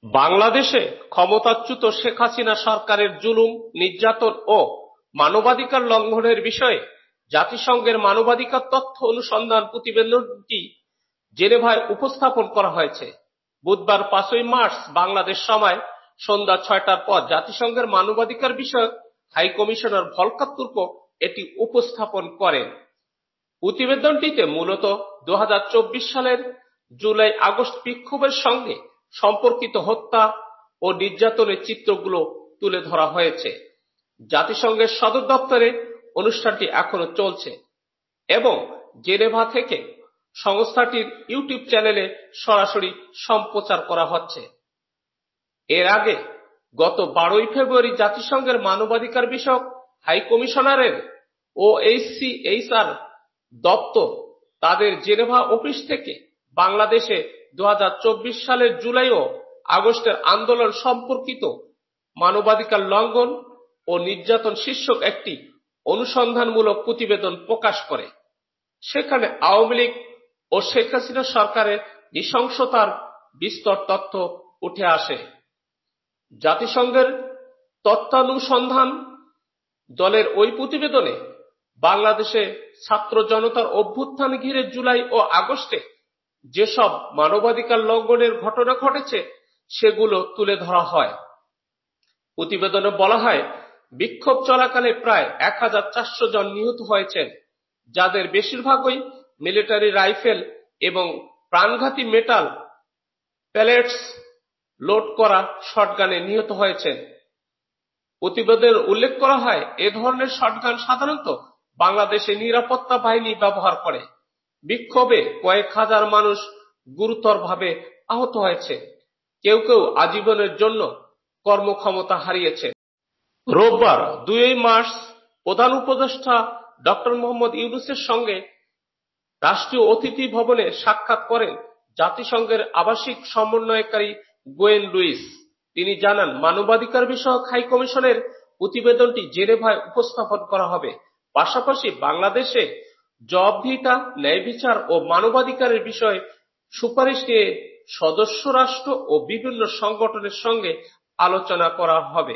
বাংলাদেশে ক্ষমতাচ্যুত শেখ হাসিনা সরকারের জুলুম, নির্যাতন ও মানবাধিকার লঙ্ঘনের বিষয়ে জাতিসংঘের মানবাধিকার তথ্য অনুসন্ধান প্রতিবেদনটি জেনেভায় উপস্থাপন করা হয়েছে। বুধবার 5ই মার্চ বাংলাদেশ সময় সন্ধ্যা 6টার পর জাতিসংঘের মানবাধিকার বিষয়ক হাই কমিশনার ভলকার তুর্ক এটি উপস্থাপন করেন। প্রতিবেদনটিতে মূলত 2024 সালের জুলাই-আগস্ট বিক্ষোভের সঙ্গে সম্পর্কিত হত্যা ও নির্যাতনের চিত্রগুলো তুলে ধরা হয়েছে। জাতিসংঘের সদর দপ্তরে অনুষ্ঠানটি এখনো চলছে এবং জেনেভা থেকে সংস্থাটির ইউটিউব চ্যানেলে সরাসরি সম্প্রচার করা হচ্ছে। এর আগে গত 12ই ফেব্রুয়ারি জাতিসংঘের মানবাধিকার বিষয়ক হাই কমিশনারের OHCHR দপ্তর তাদের জেনেভা অফিস থেকে বাংলাদেশে 2024 সালের জুলাই ও আগস্টের আন্দোলন সম্পর্কিত মানবাধিকার লঙ্ঘন ও নির্যাতন শীর্ষক একটি অনুসন্ধানমূলক প্রতিবেদন প্রকাশ করে। সেখানে আওয়ামী লীগ ও শেখ হাসিনা সরকারের নৃশংসতার বিস্তর তথ্য উঠে আসে। জাতিসংঘের তথ্যানুসন্ধান দলের ওই প্রতিবেদনে বাংলাদেশে ছাত্র জনতার অভ্যুত্থান ঘিরে জুলাই ও আগস্টে যেসব মানবাধিকার লঙ্ঘনের ঘটনা ঘটেছে সেগুলো তুলে ধরা হয়। প্রতিবেদনে বলা হয়, বিক্ষোভ চলাকালে প্রায় 1400 জন নিহত হয়েছেন, যাদের বেশিরভাগই মিলিটারি রাইফেল এবং প্রাণঘাতী মেটাল প্যালেটস লোড করা শটগানে নিহত হয়েছেন। প্রতিবেদনে উল্লেখ করা হয়, এ ধরনের শটগান সাধারণত বাংলাদেশের নিরাপত্তা বাহিনী ব্যবহার করে। বিক্ষোভে কয়েক হাজার মানুষ গুরুতরভাবে আহত হয়েছে, কেউ কেউ আজীবনের জন্য কর্মক্ষমতা হারিয়েছে। রোববার 2 মার্চ প্রধান উপদেষ্টা ডক্টর মোহাম্মদ ইউনূসের সঙ্গে রাষ্ট্রীয় অতিথি ভবনে সাক্ষাৎ করেন জাতিসংঘের আবাসিক সমন্বয়কারী গোয়েন লুইস। তিনি জানান, মানবাধিকার বিষয়ক হাই কমিশনের প্রতিবেদনটি জেনেভায় উপস্থাপন করা হবে। পাশাপাশি বাংলাদেশে জবাবদিহিতা, ন্যায় বিচার ও মানবাধিকারের বিষয়ে সুপারিশ নিয়ে সদস্য রাষ্ট্র ও বিভিন্ন সংগঠনের সঙ্গে আলোচনা করা হবে।